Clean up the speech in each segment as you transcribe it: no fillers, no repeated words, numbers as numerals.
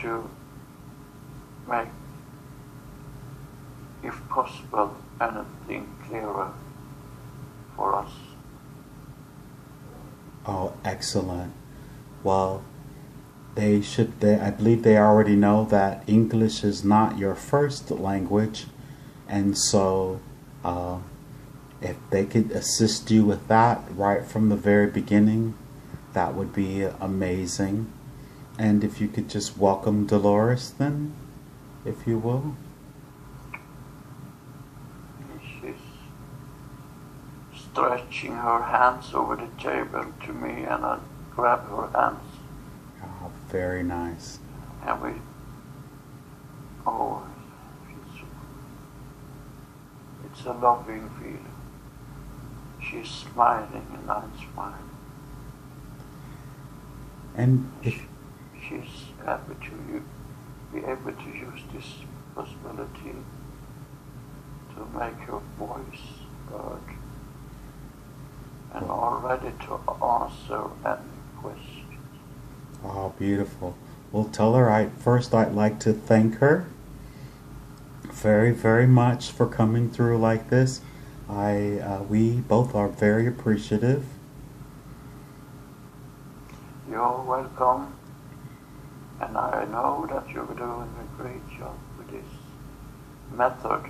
to make, if possible, anything clearer for us. Oh, excellent. Well, I believe they already know that English is not your first language, and so if they could assist you with that right from the very beginning, that would be amazing. And if you could just welcome Dolores then, if you will. She's stretching her hands over the table to me, and I grab her hands. Oh, very nice. And oh, it's a loving feeling. She's smiling and I'm smiling. And if She's happy to be able to use this possibility to make her voice heard and are ready to answer any questions. oh, beautiful. Well, tell her I'd like to thank her very, very much for coming through like this. We both are very appreciative. You're welcome, and I know that you're doing a great job with this method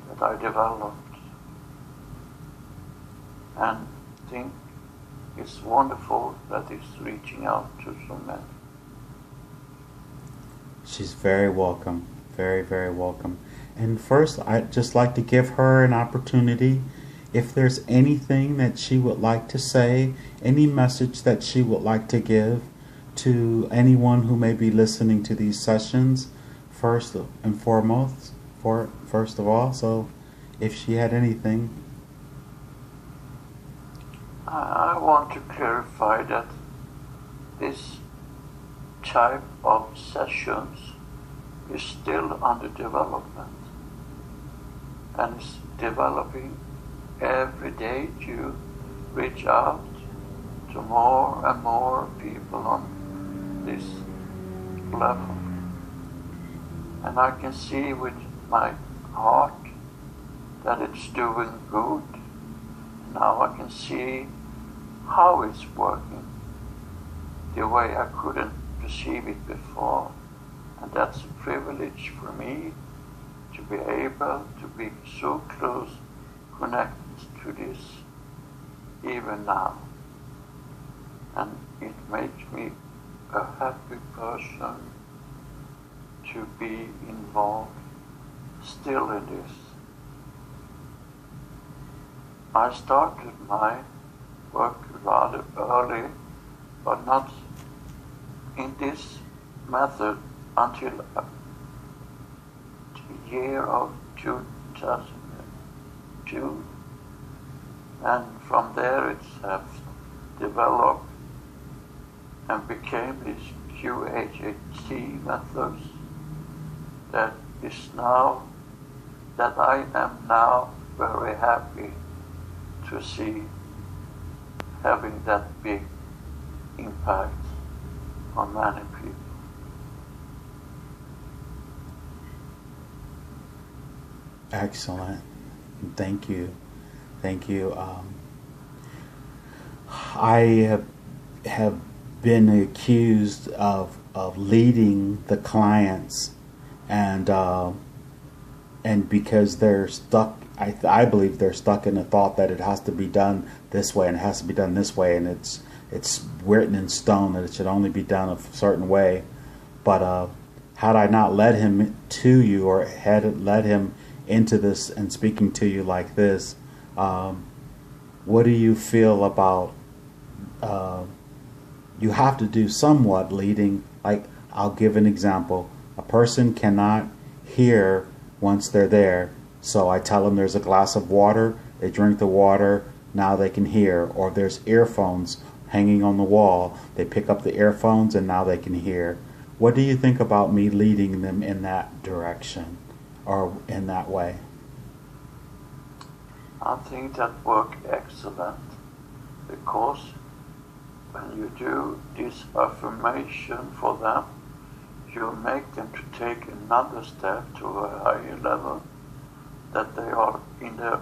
that I developed, and think it's wonderful that it's reaching out to so many. She's very welcome. Very, very welcome. And first, I'd just like to give her an opportunity. If there's anything that she would like to say, any message that she would like to give to anyone who may be listening to these sessions, first and foremost, first of all. So if she had anything. I want to clarify that this type of sessions is still under development and is developing every day to reach out to more and more people on this level. And I can see with my heart that it's doing good. Now I can see how it's working the way I couldn't perceive it before. And that's a privilege for me to be able to be so close connected to this even now. And it makes me a happy person to be involved still in this. I started my work rather early, but not in this method until the year of 2002. And from there it has developed and became this QHHT methods that I am now very happy to see having that big impact on many people. Excellent. Thank you. Thank you. I have been accused of leading the clients, and because they're stuck, I believe they're stuck in the thought that it has to be done this way and it has to be done this way, and it's written in stone that it should only be done a certain way. But had I not led him to you, or had led him into this and speaking to you like this, what do you feel about you have to do somewhat leading? Like, I'll give an example. A person cannot hear once they're there, so I tell them there's a glass of water, they drink the water, now they can hear. Or there's earphones hanging on the wall, they pick up the earphones and now they can hear. What do you think about me leading them in that direction, or in that way? I think that worked excellent, because when you do this affirmation for them, you make them to take another step to a higher level, that they are in their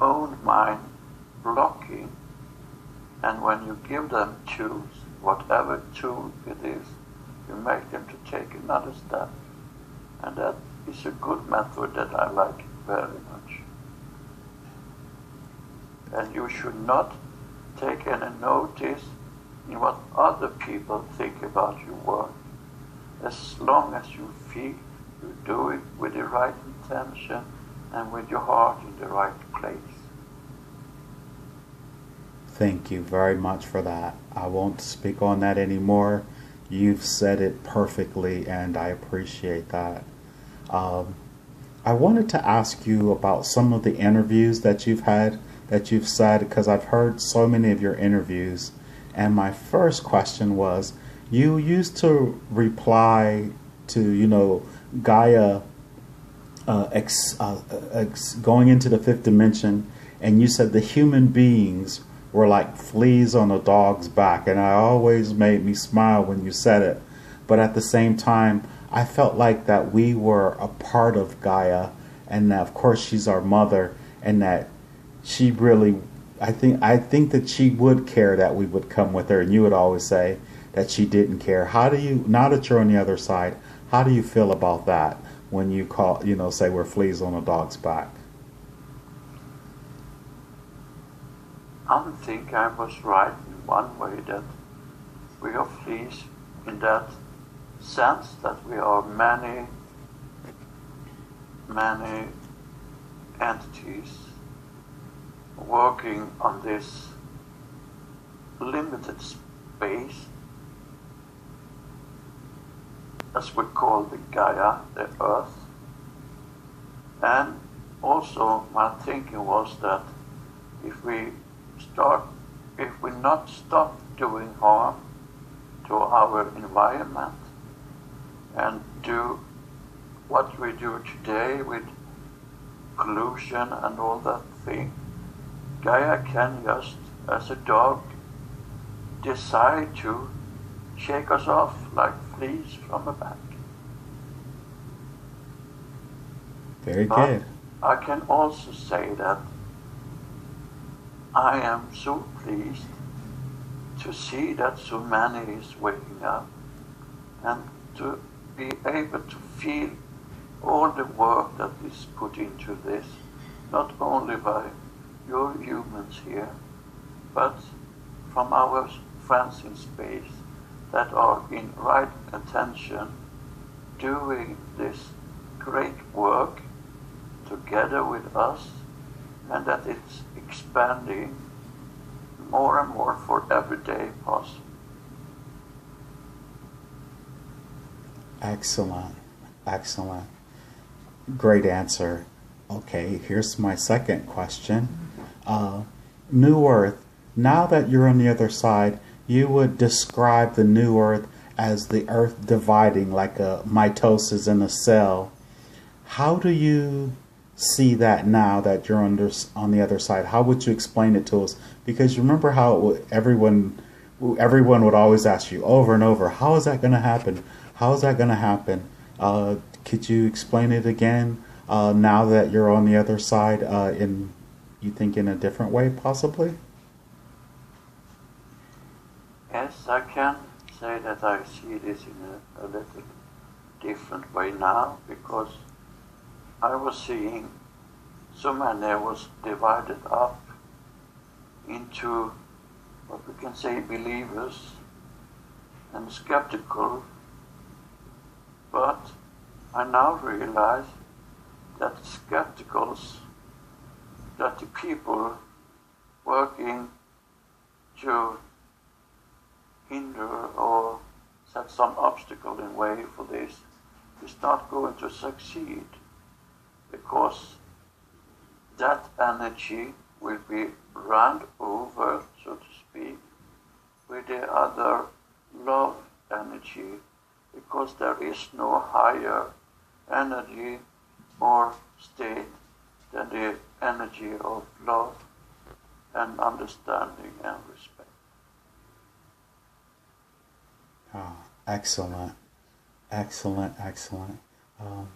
own mind blocking, and when you give them tools, whatever tool it is, you make them to take another step. And that is a good method that I like very much. And you should not take any notice in what other people think about your work. As long as you feel you do it with the right intention and with your heart in the right place. Thank you very much for that. I won't speak on that anymore. You've said it perfectly, and I appreciate that. I wanted to ask you about some of the interviews that you've had, that you've said, because I've heard so many of your interviews. And my first question was, you used to reply to, Gaia going into the fifth dimension, and you said the human beings were like fleas on a dog's back, and it always made me smile when you said it. But at the same time, I felt like that we were a part of Gaia, and that of course she's our mother, and that she really, I think that she would care that we would come with her, and you would always say that she didn't care. How do you, now that you're on the other side, how do you feel about that when you say we're fleas on a dog's back? I think I was right in one way, that we are fleas in that sense that we are many entities working on this limited space, as we call the Gaia, the Earth. And also my thinking was that if we not stop doing harm to our environment and do what we do today with pollution and all that thing, Gaia can just, as a dog, decide to shake us off like fleas from a back. Very good. I can also say that I am so pleased to see that so many is waking up, and to be able to feel all the work that is put into this, not only by your humans here, but from our friends in space that are in right attention doing this great work together with us, and that it's expanding more and more for every day possible. Excellent. Excellent. Great answer. Okay, here's my second question. New Earth, now that you're on the other side, you would describe the New Earth as the Earth dividing like a mitosis in a cell. How do you see that now that you're on the other side? How would you explain it to us? Because you remember how everyone would always ask you over and over, how is that going to happen? How is that going to happen? Could you explain it again now that you're on the other side, you think in a different way possibly? Yes, I can say that I see this in a little different way now, because I was seeing so many was divided up into what we can say believers and skeptical, but I now realize that skepticals, that the people working to hinder or set some obstacle in way for this is not going to succeed, because that energy will be run over, so to speak, with the other love energy, because there is no higher energy or state than the energy of love and understanding and respect. Oh, excellent. Excellent, excellent. Um,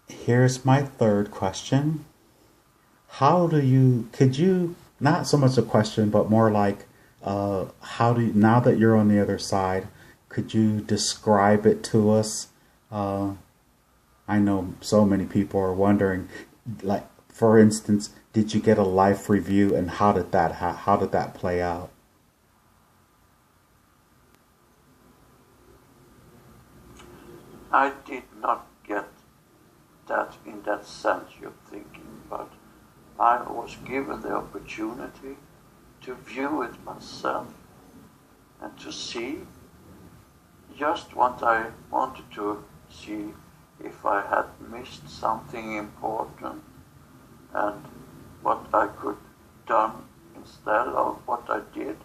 Here's my third question. Could you, not so much a question, but more like, how do you, now that you're on the other side, could you describe it to us? Uh, I know so many people are wondering, like, for instance, did you get a life review and how did that play out? I did not get that in that sense you're thinking, but I was given the opportunity to view it myself and to see just what I wanted to see, if I had missed something important and what I could done instead of what I did.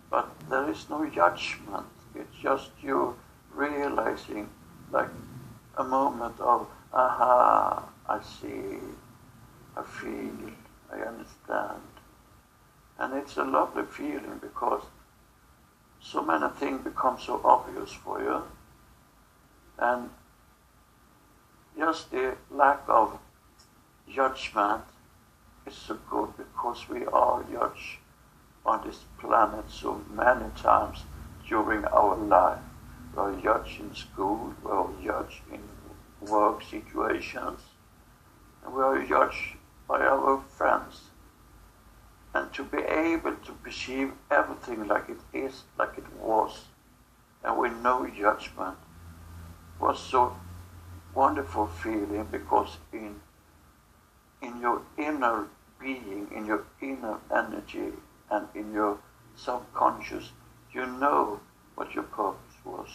But there is no judgment. It's just you realizing, like a moment of, aha, I see, I feel, I understand. And it's a lovely feeling because so many things become so obvious for you. And just the lack of judgment is so good, because we are judged on this planet so many times during our life. We are judged in school, we are judged in work situations, and we are judged by our friends. And to be able to perceive everything like it is, like it was, and with no judgment, was so wonderful feeling, because in your inner being, in your inner energy, and in your subconscious, you know what your purpose was.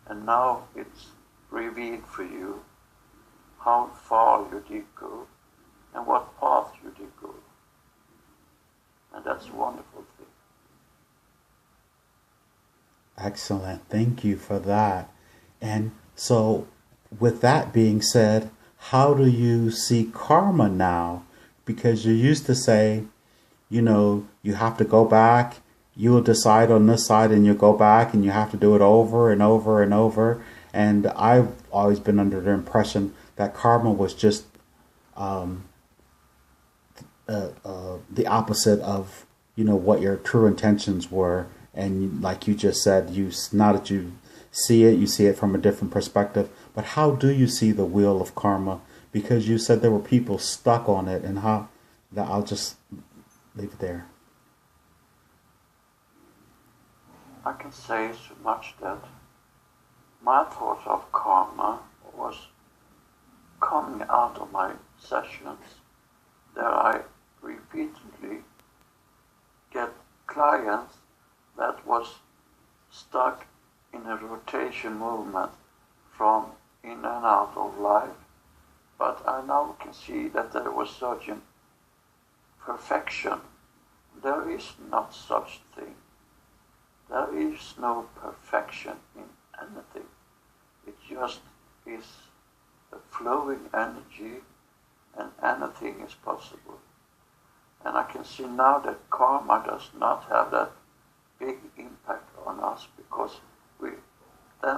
And now it's revealed for you how far you did go and what path you did go. And that's a wonderful thing. Excellent. Thank you for that. And so, with that being said, how do you see karma now? Because you used to say, you have to go back, you'll decide on this side and you go back and you have to do it over and over and over. And I've always been under the impression that karma was just the opposite of, what your true intentions were. And like you just said, now that you see it from a different perspective. But how do you see the wheel of karma? Because you said there were people stuck on it, and I'll just leave it there. I can say so much that my thought of karma was coming out of my sessions, that I repeatedly get clients that was stuck in a rotation movement from in and out of life. But I now can see that there was such a perfection. There is not such thing. There is no perfection in anything. It just is a flowing energy, and anything is possible. And I can see now that karma does not have that big impact on us, because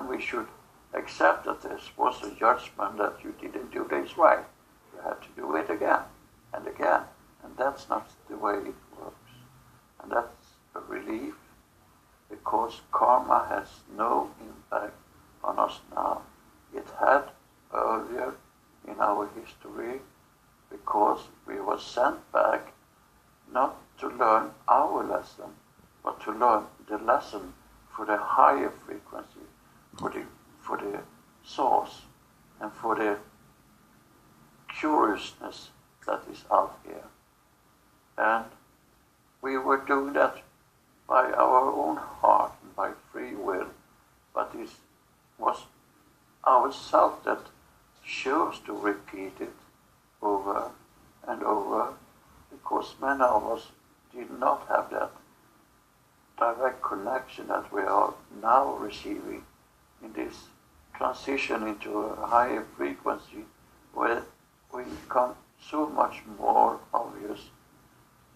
we should accept that this was a judgment, that you didn't do this right. You had to do it again and again. And that's not the way it works. And that's a relief, because karma has no impact on us now. It had earlier in our history, because we were sent back not to learn our lesson, but to learn the lesson for the higher frequency, for the source, and for the curiousness that is out here. And we were doing that by our own heart and by free will, but it was ourselves that chose to repeat it over and over, because many of us did not have that direct connection that we are now receiving in this transition into a higher frequency, where we become so much more obvious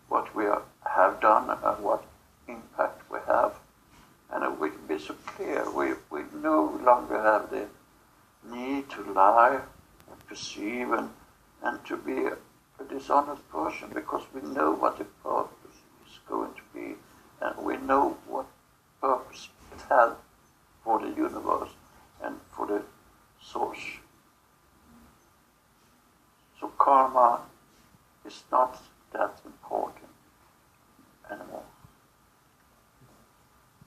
what we have done and what impact we have. And it will be so clear, we no longer have the need to lie and perceive and to be a dishonest person, because we know what the purpose is going to be, and we know what purpose it has for the universe and for the source. So karma is not that important anymore.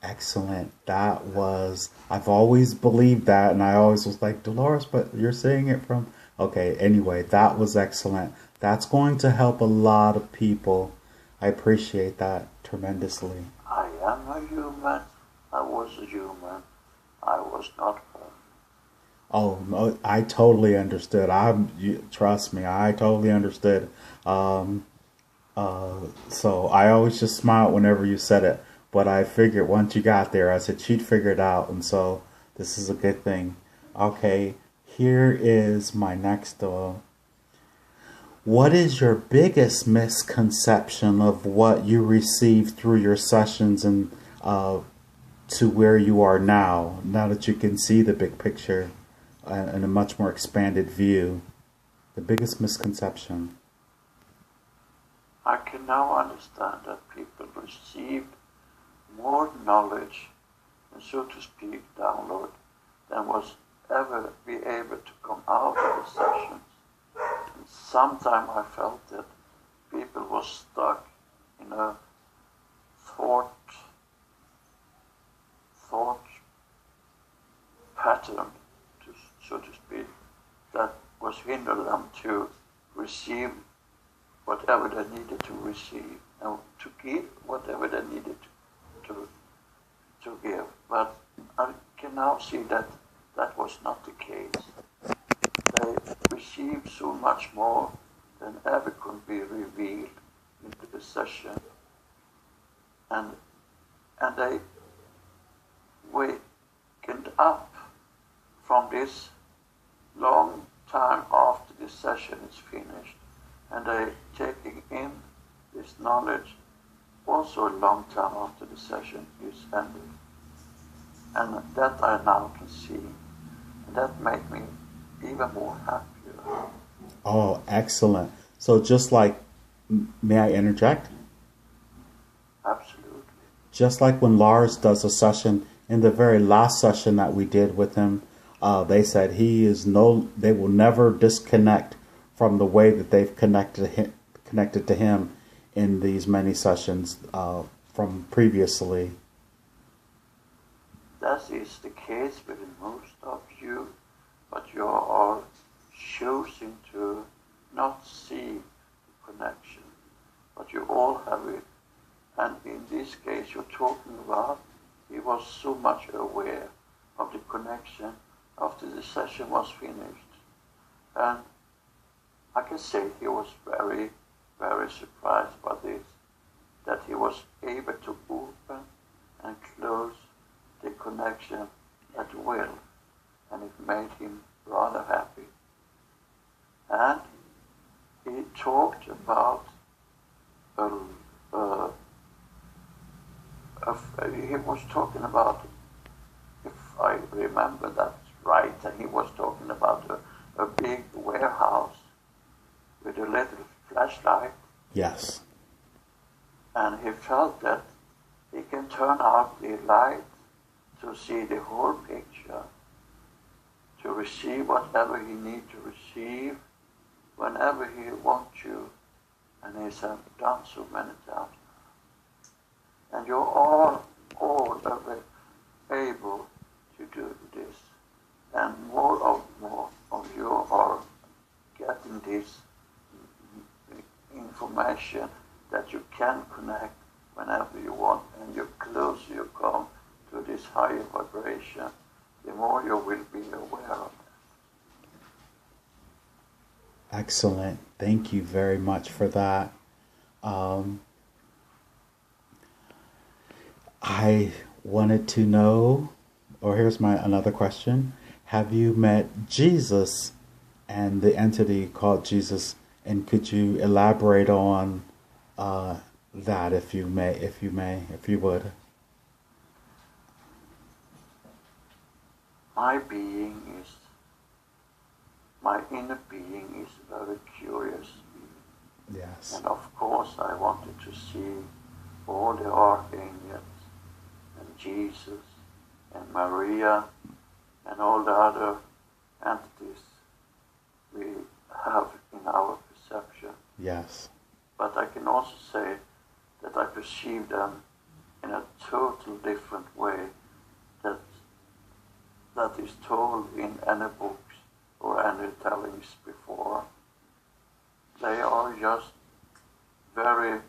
Excellent. I've always believed that, and I always was like, Dolores, but you're saying it from... Okay, anyway, that was excellent. That's going to help a lot of people. I appreciate that tremendously. I am a human. I was a human. I was not born. Oh, no, I totally understood. Trust me, I totally understood. So I always just smiled whenever you said it. But I figured once you got there, I said she'd figure it out. And so this is a good thing. Okay, here is my next. What is your biggest misconception of what you received through your sessions and to where you are now that you can see the big picture and a much more expanded view? The biggest misconception. I can now understand that people received more knowledge, and so to speak, download, than was ever be able to come out of the sessions. And sometimes I felt that people were stuck in a thought pattern, so to speak, that was hindering them to receive whatever they needed to receive, and to give whatever they needed to give. But I can now see that that was not the case. They received so much more than ever could be revealed into the session, and they wakened up from this long time after the session is finished, and they taking in this knowledge also a long time after the session is ended. And that I now can see, and that made me even more happier. Oh, excellent. So just like, may I interject? Absolutely. Just like when Lars does a session, in the very last session that we did with him, they said they will never disconnect from the way that they've connected to him in these many sessions from previously. That is the case with most of you, but you are choosing to not see the connection, but you all have it. And in this case you're talking about, he was so much aware of the connection after the session was finished. And I can say he was very, very surprised by this, that he was able to open and close the connection at will, and it made him rather happy. And he talked about he was talking about, if I remember that right, and he was talking about a big warehouse with a little flashlight. Yes. And he felt that he can turn out the light to see the whole picture, to receive whatever he needs to receive, whenever he wants to, and he's done so many times. And you're all able to do this, and more of you are getting this information that you can connect whenever you want, and the closer you come to this higher vibration, the more you will be aware of it. Excellent. Thank you very much for that. I wanted to know, or here's another question. Have you met Jesus and the entity called Jesus? And could you elaborate on that if you would? my inner being is very curious. Yes. And of course I wanted to see all the archangels and Jesus and Maria and all the other entities we have in our perception. Yes. But I can also say that I perceive them in a total different way that is told in any books or any tellings before. They are just very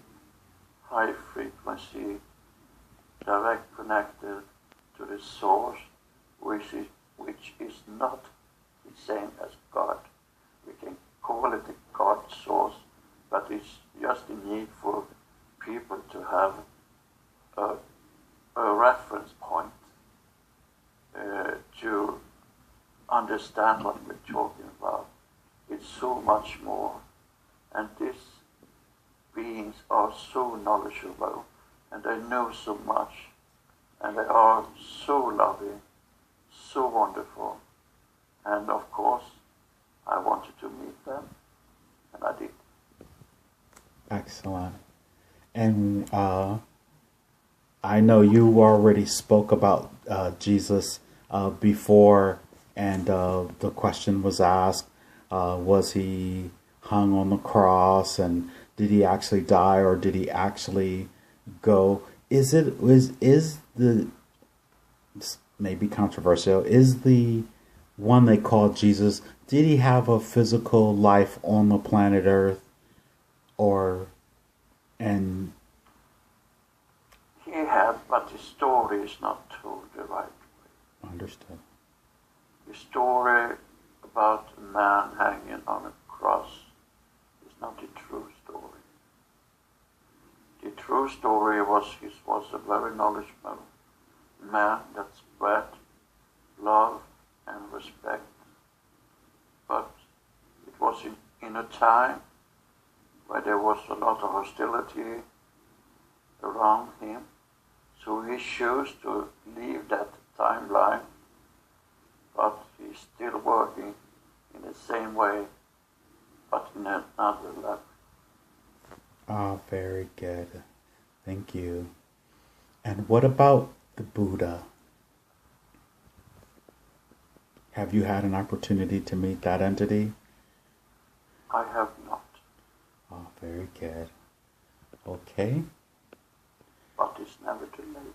high frequency, direct connected to the source, which is not the same as God. We can call it the God source, but it's just a need for people to have a reference point to understand what we're talking about. It's so much more. And these beings are so knowledgeable, and they know so much, and they are so loving, so wonderful. And of course, I wanted to meet them, and I did. Excellent. And I know you already spoke about Jesus before, and the question was asked, was he hung on the cross, and did he actually die, or did he actually go? Is the, maybe controversial, is the one they call Jesus, did he have a physical life on the planet Earth, and he had, but the story is not told the right way. Understood. The story about a man hanging on a cross is not the true story. The true story was he was a very knowledgeable man that spread love and respect. But it was in a time where there was a lot of hostility around him. So he chose to leave that timeline, but he's still working in the same way, but in another level. Ah, very good. Thank you. And what about the Buddha? Have you had an opportunity to meet that entity? I have not. Oh, very good. Okay. But it's never too late.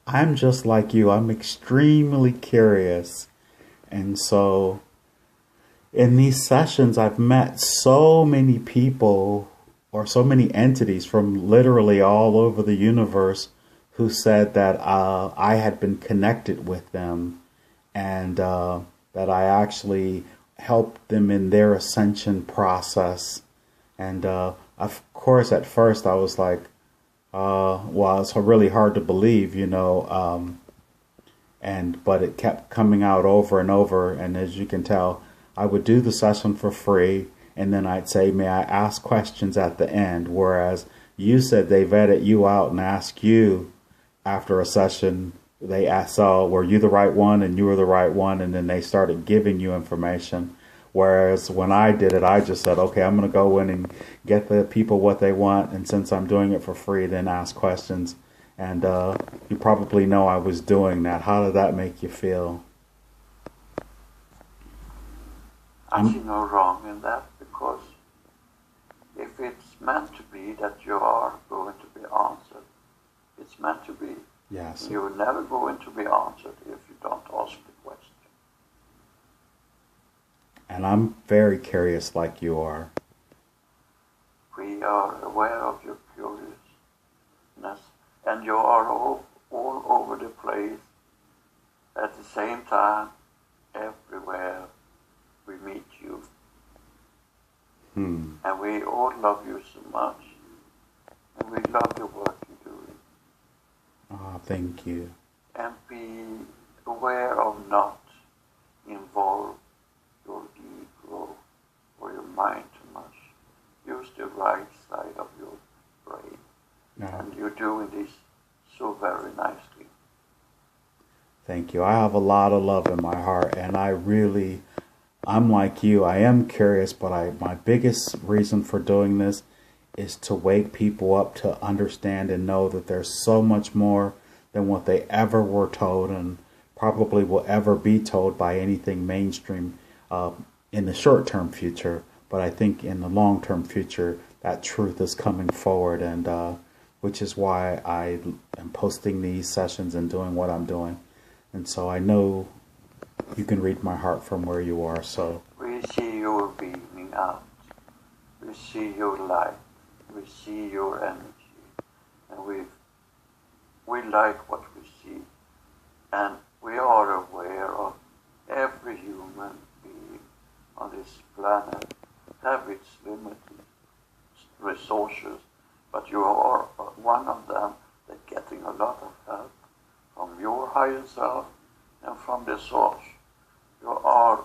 I'm just like you. I'm extremely curious. And so in these sessions, I've met so many people or so many entities from literally all over the universe who said that I had been connected with them, and that I actually helped them in their ascension process. And of course, at first I was like, well, it's really hard to believe, but it kept coming out over and over. And as you can tell, I would do the session for free, and then I'd say, may I ask questions at the end? Whereas you said they vetted you out and asked you after a session, they asked, oh, were you the right one? And you were the right one. And then they started giving you information. Whereas when I did it, I just said, okay, I'm going to go in and get the people what they want. And since I'm doing it for free, then ask questions. And you probably know I was doing that. How did that make you feel? I see no wrong in that, because if it's meant to be that you are going to be answered, it's meant to be. Yes. You're never going to be answered if you don't ask the question. And I'm very curious like you are. We are aware of your curiousness, and you are all over the place at the same time, everywhere we meet you. And we all love you so much, and we love your work you're doing. Ah, thank you. And be aware of not involve your ego or your mind too much. Use the right side of your brain. No. And you're doing this so very nicely. Thank you. I have a lot of love in my heart, and I'm like you. I am curious, but my biggest reason for doing this is to wake people up to understand and know that there's so much more than what they ever were told and probably will ever be told by anything mainstream in the short-term future. But I think in the long-term future, that truth is coming forward, and which is why I am posting these sessions and doing what I'm doing. And so I know you can read my heart from where you are. So we see your beaming out. We see your light. We see your energy. And we like what we see. And we are aware of every human being on this planet have its limited resources, but you are one of them that's getting a lot of help from your higher self and from the source. You are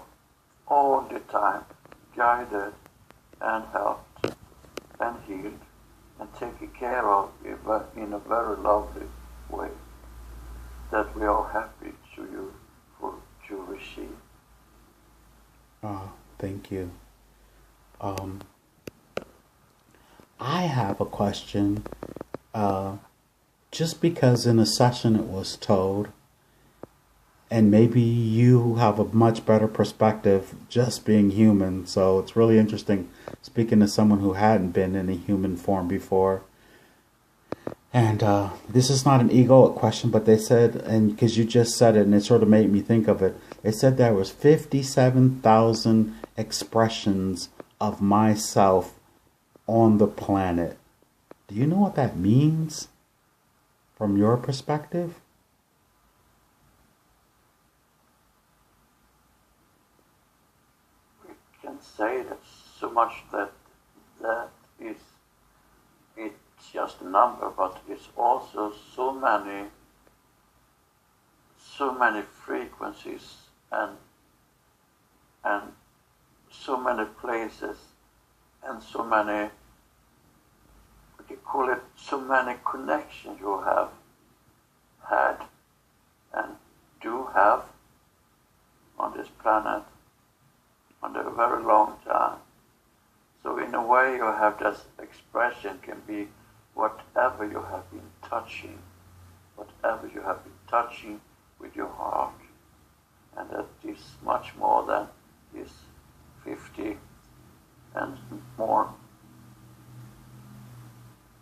all the time guided and helped and healed and taken care of in a very lovely way that we are happy to receive. oh, thank you. I have a question. Just because in a session it was told, and maybe you have a much better perspective just being human, so it's really interesting speaking to someone who hadn't been in a human form before. And this is not an egoic question, but they said, and because you just said it and it sort of made me think of it, they said there was 57,000 expressions of myself on the planet. Do you know what that means from your perspective? We can say that so much that is, it's just a number, but it's also so many frequencies and so many places and so many, what you call it, so many connections you have had and do have on this planet under a very long time. So in a way you have this expression can be whatever you have been touching with your heart. And that is much more than this 50 and more.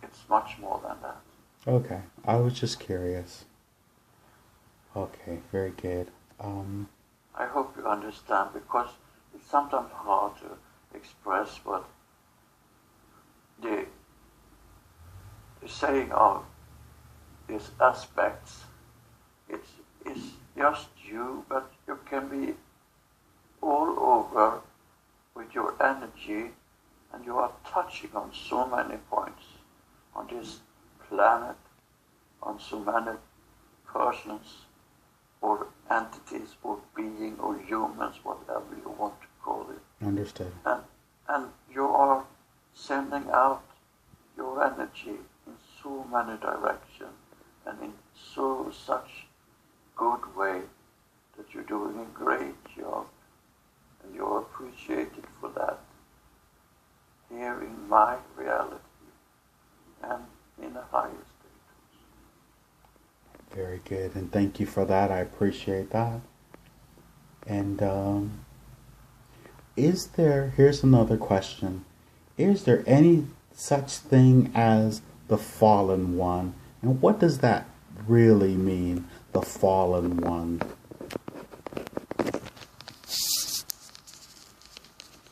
It's much more than that. Okay, I was just curious. Okay, very good. I hope you understand, because it's sometimes hard to express what the saying of these aspects. It's just you, but you can be all over with your energy, and you are touching on so many points on this planet, on so many persons or entities or being or humans, whatever you want to call it. Understood. And you are sending out your energy in so many directions and in such good way that you're doing a great job, and you're appreciated for that here in my reality and in the higher status. Very good, and thank you for that. I appreciate that. And here's another question. Is there any such thing as the fallen one? And what does that really mean, the fallen one?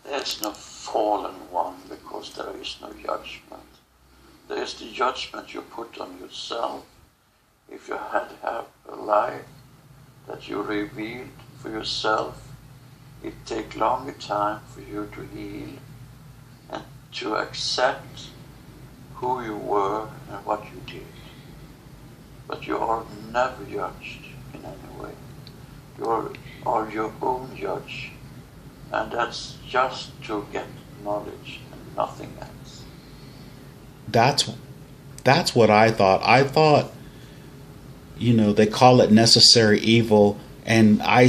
There's no fallen one, because there is no judgment. There is the judgment you put on yourself. If you had a life that you revealed for yourself, it takes longer time for you to heal and to accept who you were and what you did. But you are never judged in any way. You are your own judge, and that's just to get knowledge and nothing else. That's what I thought. I thought they call it necessary evil. And I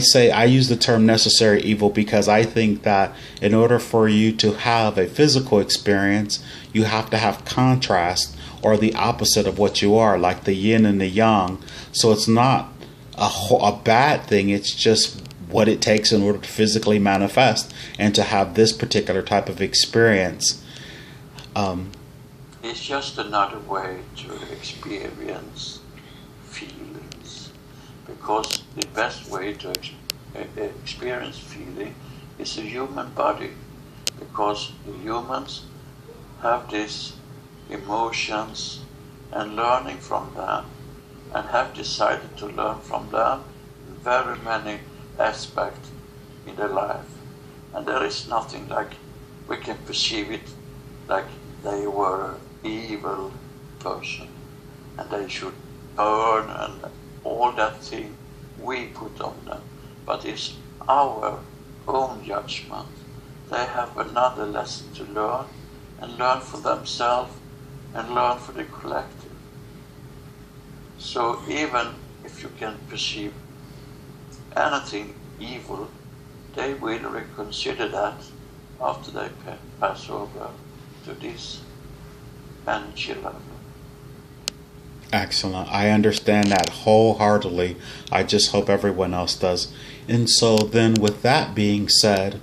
use the term necessary evil because I think that in order for you to have a physical experience, you have to have contrast or the opposite of what you are, like the yin and the yang. So it's not a bad thing. It's just what it takes in order to physically manifest and to have this particular type of experience. It's just another way to experience feelings, because the best way to experience feeling is the human body, because the humans have these emotions and learning from them, and have decided to learn from them in very many aspects in their life. And there is nothing like we can perceive it like they were an evil person and they should burn and all that thing we put on them. But it's our own judgment. They have another lesson to learn, and learn for themselves and learn for the collective. So even if you can perceive anything evil, they will reconsider that after they pass over to this energy level. Excellent. I understand that wholeheartedly. I just hope everyone else does. And so then with that being said,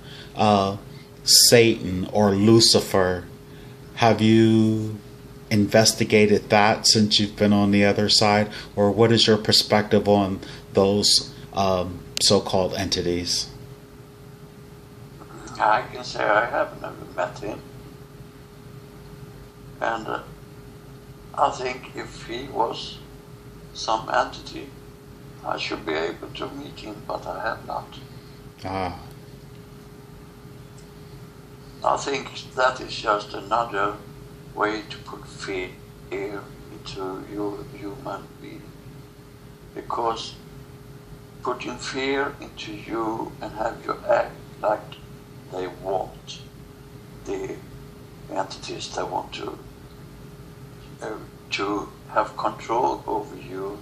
Satan or Lucifer, have you investigated that since you've been on the other side? Or what is your perspective on those so-called entities? I can say I have never met him. And I think if he was some entity, I should be able to meet him, but I have not. Ah. I think that is just another way to put fear into your human being. Because putting fear into you and have you act like they want, the entities that want to have control over you,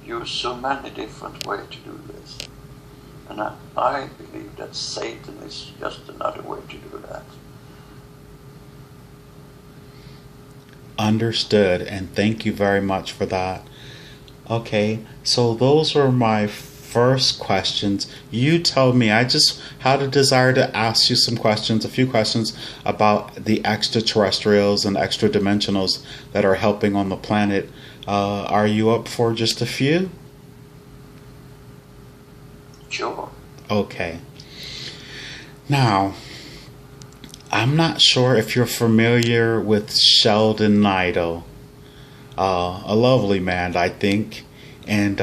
use so many different ways to do this. And I believe that Satan is just another way to do that. Understood, and thank you very much for that. Okay, so those were my first questions. You told me I just had a desire to ask you some questions, a few questions about the extraterrestrials and extra dimensionals that are helping on the planet. Are you up for just a few? Sure. Okay. Now, I'm not sure if you're familiar with Sheldon Neidl. A lovely man, I think. And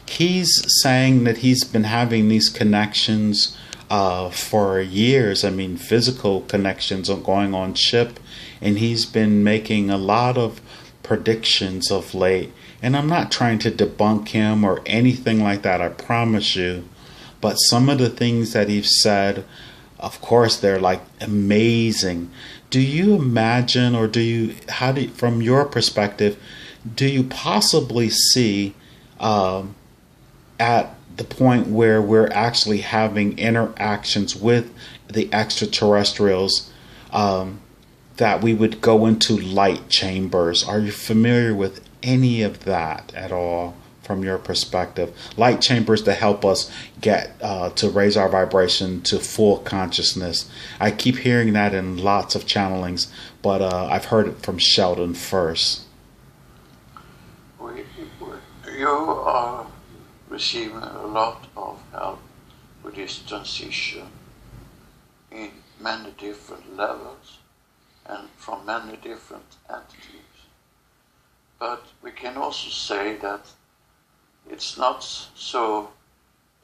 he's saying that he's been having these connections for years. I mean, physical connections going on ship. And he's been making a lot of predictions of late. And I'm not trying to debunk him or anything like that, I promise you. But some of the things that he's said, of course, they're like amazing. Do you imagine, or from your perspective, do you possibly see at the point where we're actually having interactions with the extraterrestrials, that we would go into light chambers? Are you familiar with any of that at all from your perspective? Light chambers to help us get to raise our vibration to full consciousness. I keep hearing that in lots of channelings, but I've heard it from Sheldon first. You are receiving a lot of help with this transition in many different levels and from many different entities. But we can also say that it's not so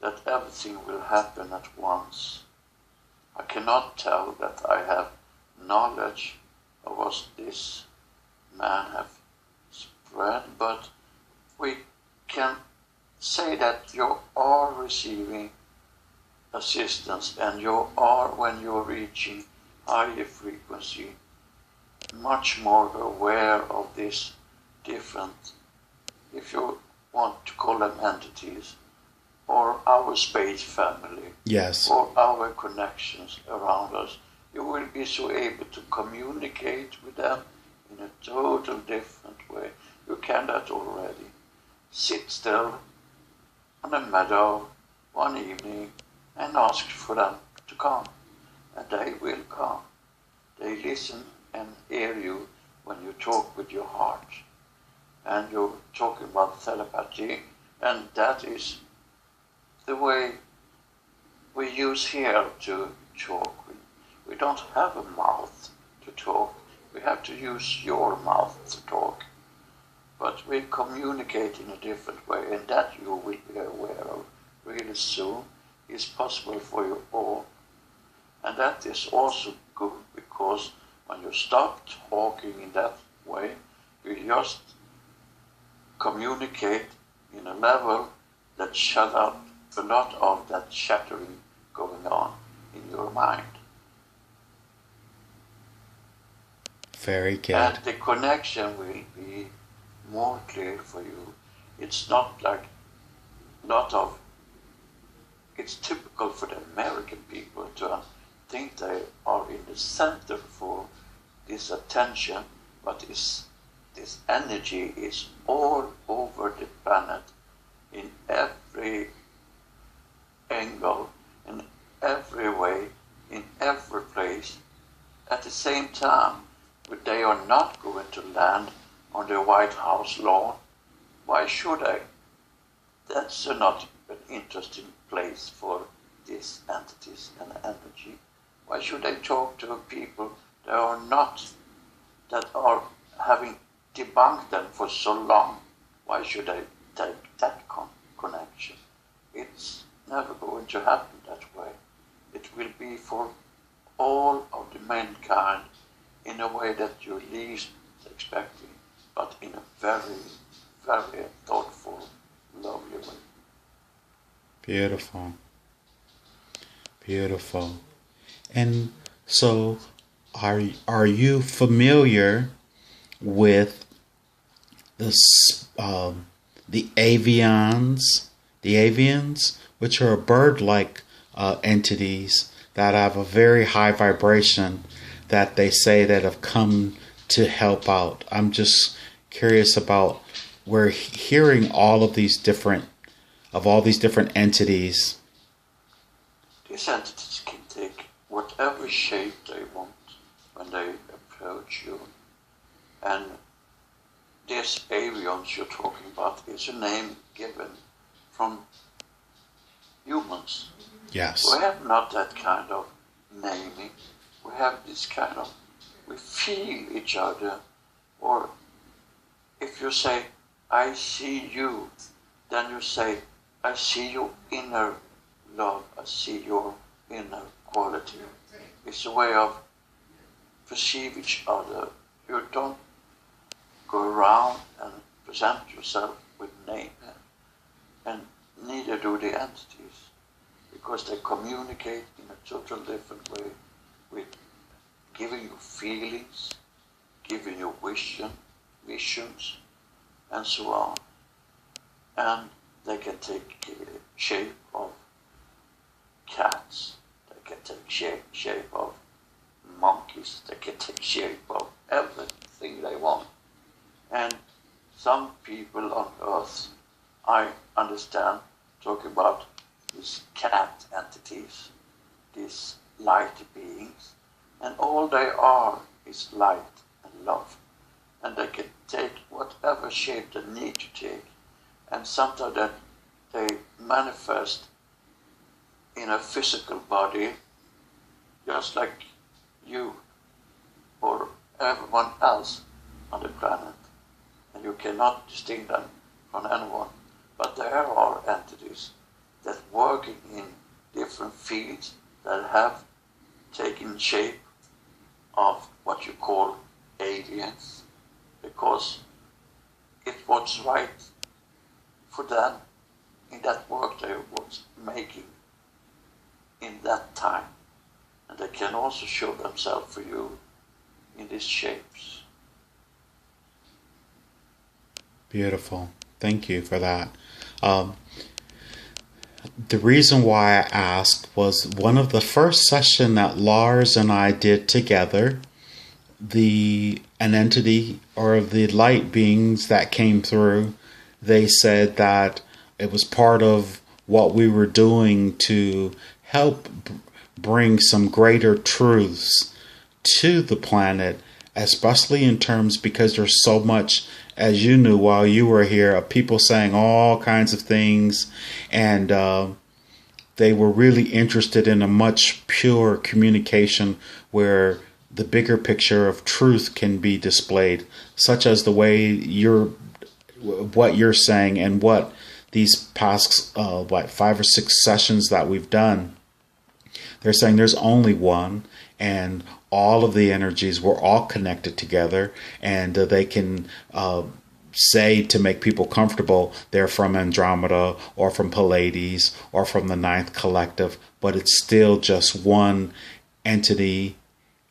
that everything will happen at once. I cannot tell that I have knowledge of what this man have spread, but we can say that you are receiving assistance, and you are, when you're reaching higher frequency, much more aware of these different if you want to call them entities, or our space family, Yes. or our connections around us, you will be so able to communicate with them in a total different way. You can that already. Sit still on a meadow one evening and ask for them to come, and they will come. They listen and hear you when you talk with your heart, and you're talking about telepathy, and that is the way we use here to talk. We don't have a mouth to talk. We have to use your mouth to talk. But we communicate in a different way, and that you will be aware of really soon is possible for you all. And that is also good, because when you stop talking in that way, you just communicate in a level that shut up a lot of that shattering going on in your mind. Very good. And the connection will be more clear for you. It's not like it's typical for the American people to think they are in the center for this attention, but this energy is all over the planet, in every angle, in every way, in every place. At the same time, but they are not going to land on the White House lawn. Why should they? That's not an interesting place for these entities and energy. Why should they talk to people that are having debunked them for so long? Why should they take that connection? It's never going to happen that way. It will be for all of the mankind in a way that you least expecting, but in a very, very thoughtful, lovely way. Beautiful. Beautiful. And so, are you familiar with the avians, which are bird-like entities that have a very high vibration, that they say that have come to help out? I'm just curious about, we're hearing all these different entities. These entities can take whatever shape they want when they approach you. And this avians you're talking about is a name given from humans. Yes. We have not that kind of naming. We have this kind of, we feel each other. Or if you say, I see you, then you say, I see your inner love, I see your inner quality. It's a way of perceive each other. You don't go around and present yourself with name, and neither do the entities, because they communicate in a total different way, with giving you feelings, giving you visions, and so on. And they can take shape of cats, they can take shape of monkeys, they can take shape of everything they want. And some people on Earth, I understand, talk about these cat entities, these light beings, and all they are is light and love. And they can take whatever shape they need to take, and sometimes that they manifest in a physical body, just like you or everyone else on the planet. And you cannot distinguish them from anyone. But there are entities that working in different fields that have taken shape of what you call aliens, because it was right for them in that work they was making in that time. And they can also show themselves for you in these shapes. Beautiful. Thank you for that. Um, the reason why I asked was one of the first session that Lars and I did together, an entity or the light beings that came through, they said that it was part of what we were doing to help bring some greater truths to the planet, especially in terms because there's so much, as you knew while you were here, of people saying all kinds of things, and they were really interested in a much pure communication where the bigger picture of truth can be displayed, such as the way what you're saying and what these past like 5 or 6 sessions that we've done. They're saying there's only one, and all of the energies were all connected together, and they can say, to make people comfortable, they're from Andromeda or from Pleiades or from the Ninth Collective, but it's still just one entity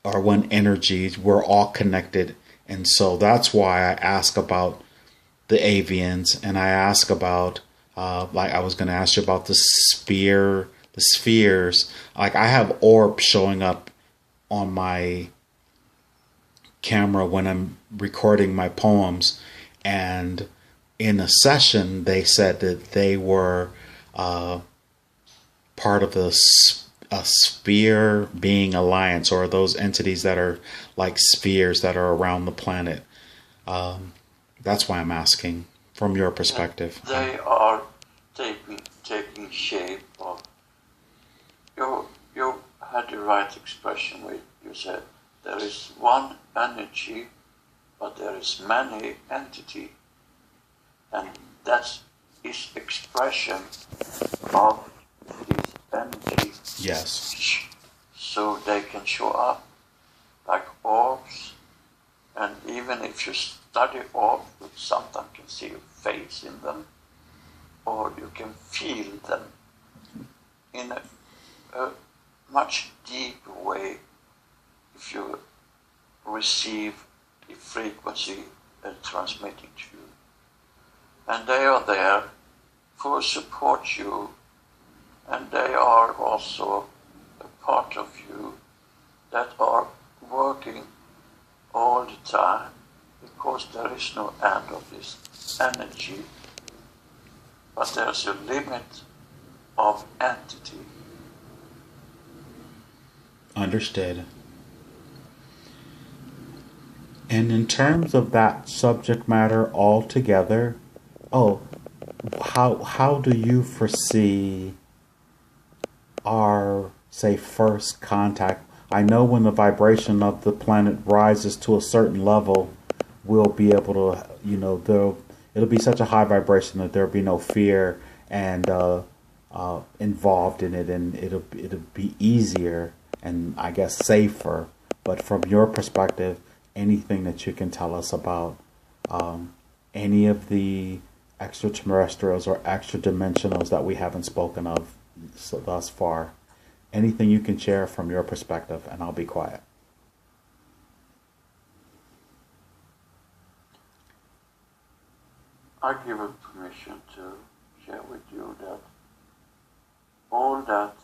or one energy. We're all connected. And so that's why I ask about the avians, and I ask about, like I was going to ask you about the spheres. Like I have orbs showing up on my camera when I'm recording my poems. And in a session, they said that they were part of a sphere being alliance, or those entities that are like spheres that are around the planet. That's why I'm asking from your perspective. They are taking shape of. You had the right expression where you said there is one energy, but there is many entity, and that is expression of this energy. Yes. So they can show up like orbs, and even if you study orbs, you sometimes can see a face in them, or you can feel them in a much deeper way if you receive the frequency transmitting to you. And they are there to support you, and they are also a part of you that are working all the time, because there is no end of this energy, but there's a limit of entity. Understood. And in terms of that subject matter altogether, how do you foresee our, say, first contact? I know when the vibration of the planet rises to a certain level, we'll be able to, it'll be such a high vibration that there'll be no fear and involved in it, and it'll be easier and I guess safer. But from your perspective, anything that you can tell us about any of the extraterrestrials or extra dimensionals that we haven't spoken of thus far, anything you can share from your perspective, and I'll be quiet. I give a permission to share with you that all that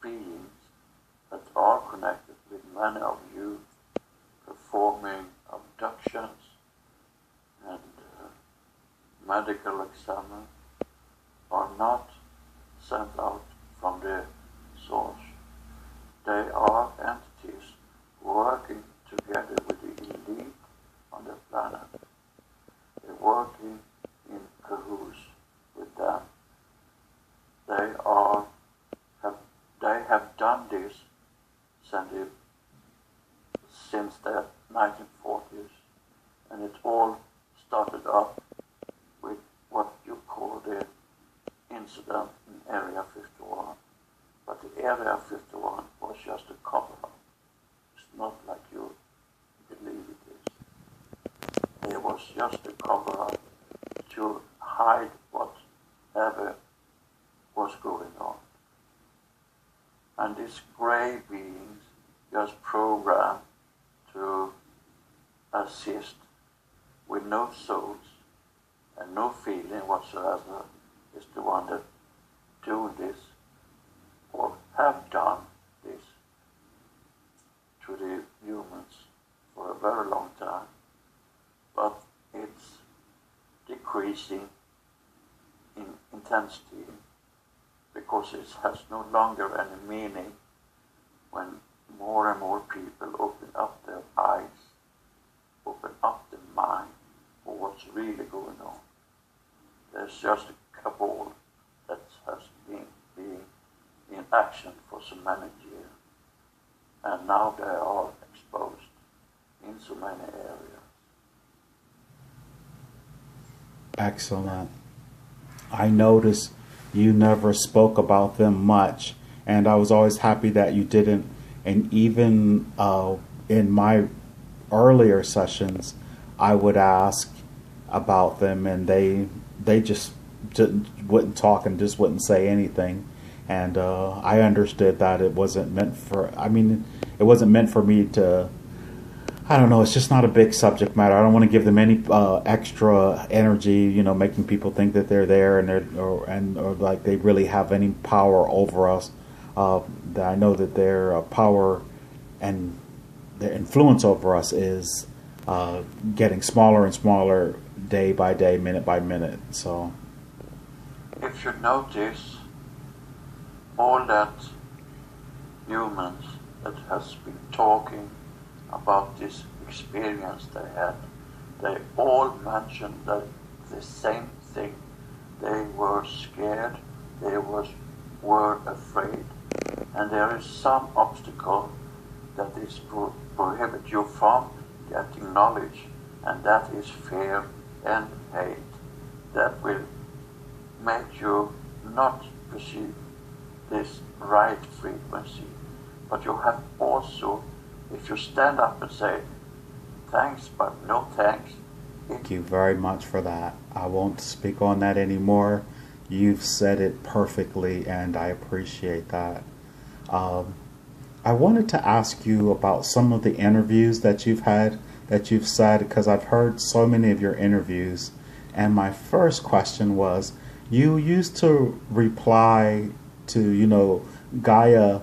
beings that are connected with many of you performing abductions and medical exams are not sent out from the source. They are entities working together with the elite on the planet. They're working in cahoots with them. They have done this since the 1940s, and it all started up with what you call the incident in Area 51. But the Area 51 was just a cover-up. It's not like you believe it is. It was just a cover-up to hide whatever was going on. And these gray beings just programmed to assist with no souls and no feeling whatsoever is the one that do this or have done this to the humans for a very long time. But it's decreasing in intensity because it has no longer any meaning when more and more people open up their eyes, open up their mind for what's really going on. There's just a cabal that has been in action for so many years, and now they are exposed in so many areas. Excellent. I noticed you never spoke about them much, and I was always happy that you didn't. And even in my earlier sessions, I would ask about them, and they just wouldn't talk and just wouldn't say anything. And I understood that it wasn't meant for. I mean, it wasn't meant for me to. I don't know. It's just not a big subject matter. I don't want to give them any extra energy. You know, making people think that they're there and or like they really have any power over us. That I know that their power and their influence over us is getting smaller and smaller day by day, minute by minute. So, if you notice, all that humans that has been talking about this experience they all mentioned that the same thing. They were scared, they were afraid, and there is some obstacle that is prohibit you from getting knowledge, and that is fear and hate. That will make you not perceive this right frequency. But you have also, if you stand up and say, thanks, but no thanks. Thank you very much for that. I won't speak on that anymore. You've said it perfectly, and I appreciate that. I wanted to ask you about some of the interviews that you've had, that you've said, because I've heard so many of your interviews. And my first question was, you used to reply to, Gaia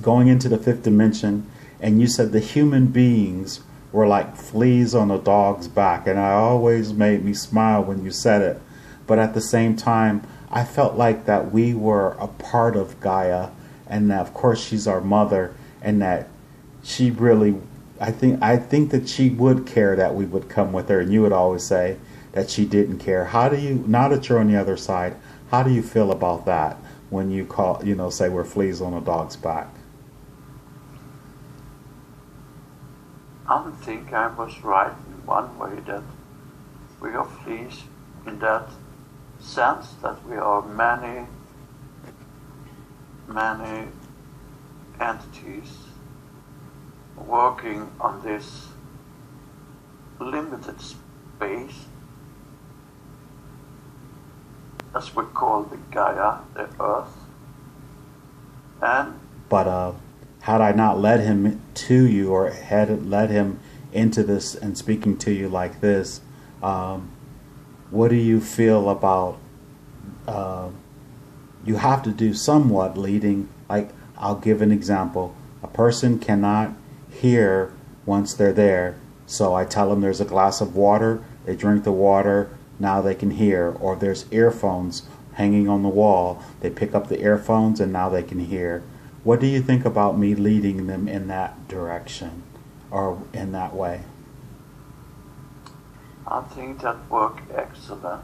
going into the fifth dimension, and you said the human beings were like fleas on a dog's back, and it always made me smile when you said it. But at the same time, I felt like that we were a part of Gaia, and that of course she's our mother, and that she really, I think that she would care that we would come with her, and you would always say that she didn't care. How do you, now that you're on the other side, how do you feel about that when you say we're fleas on a dog's back? I think I was right in one way, that we are fleas in that sense that we are many entities working on this limited space, as we call the Gaia, the Earth. But had I not led him to you, or had led him into this and speaking to you like this, what do you feel about you have to do somewhat leading? Like, I'll give an example. A person cannot hear once they're there, so I tell them there's a glass of water, they drink the water, now they can hear. Or there's earphones hanging on the wall, they pick up the earphones and now they can hear. What do you think about me leading them in that direction, or in that way? I think that works excellent,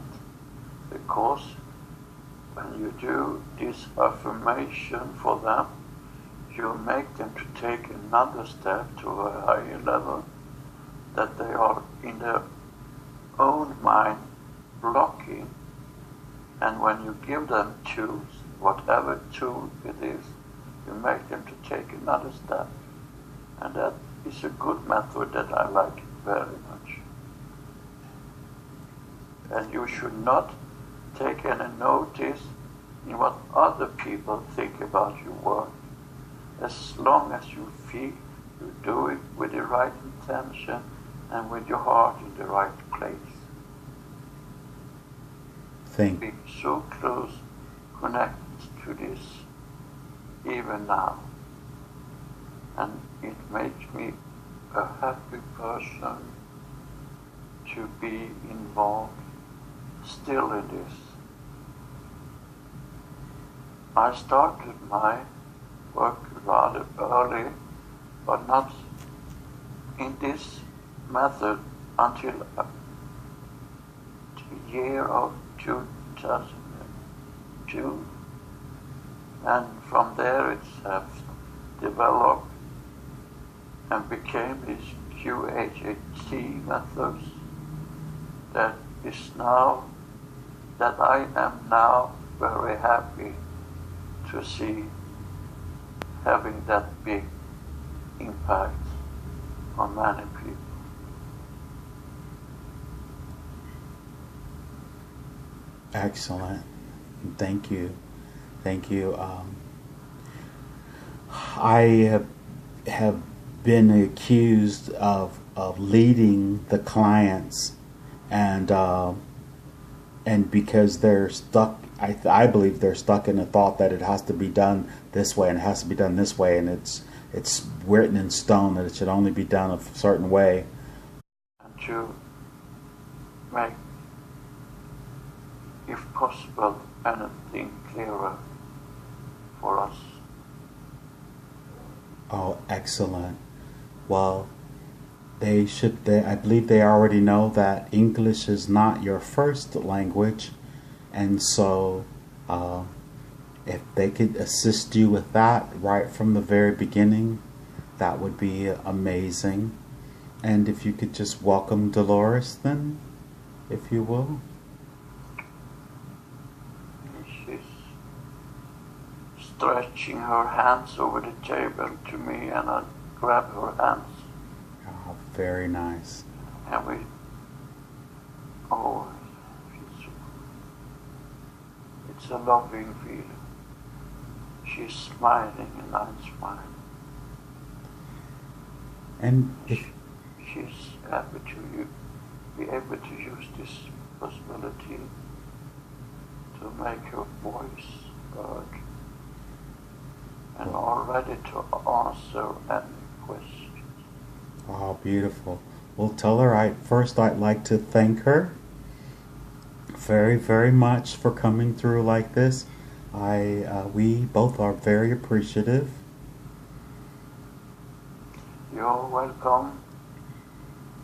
because when you do this affirmation for them, you make them to take another step to a higher level, that they are in their own mind blocking, and when you give them tools, whatever tool it is, you make them to take another step. And that is a good method that I like very much. And you should not take any notice in what other people think about your work. As long as you feel you do it with the right intention, and with your heart in the right place. Be so close, connected to this even now. And it makes me a happy person to be involved still in this. I started my work rather early, but not in this method until the year of 2002. And from there it has developed and became these QHHT methods that I am now very happy to see having that big impact on many people. Excellent. Thank you. Thank you. I have been accused of leading the clients, and because they're stuck, I believe they're stuck in the thought that it has to be done this way and it has to be done this way, and it's written in stone that it should only be done a certain way. And to make, if possible, anything clearer for us. Oh, excellent. Well, I believe they already know that English is not your first language, and so if they could assist you with that right from the very beginning, that would be amazing. And if you could just welcome Dolores then, if you will. She's stretching her hands over the table to me, and I grab her hands. Oh, very nice. And it's a loving feeling. She's smiling and I'm smiling. And she's happy to be able to use this possibility to make her voice heard, and already to answer any questions. Oh, beautiful. Well, tell her I'd like to thank her very, very much for coming through like this. We both are very appreciative. You're welcome,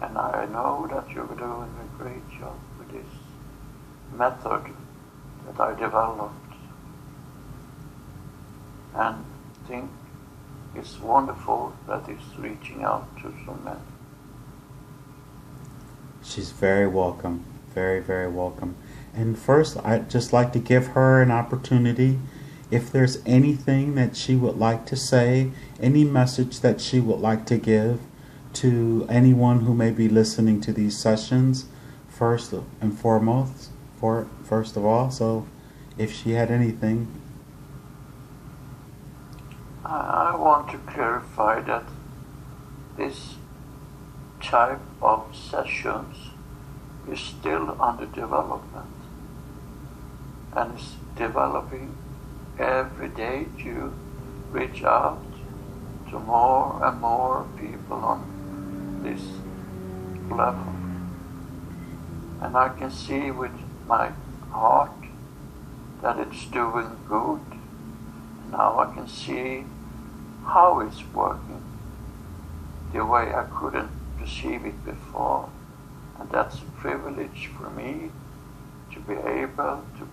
and I know that you're doing a great job with this method that I developed, and think it's wonderful that it's reaching out to so many. She's very welcome. Very, very welcome. And first, I'd just like to give her an opportunity. If there's anything that she would like to say, any message that she would like to give to anyone who may be listening to these sessions, first and foremost, first of all. So if she had anything. I want to clarify that this type of sessions is still under development, and is developing every day to reach out to more and more people on this level. And I can see with my heart that it's doing good. Now I can see how it's working the way I couldn't perceive it before. And that's a privilege for me to be able to be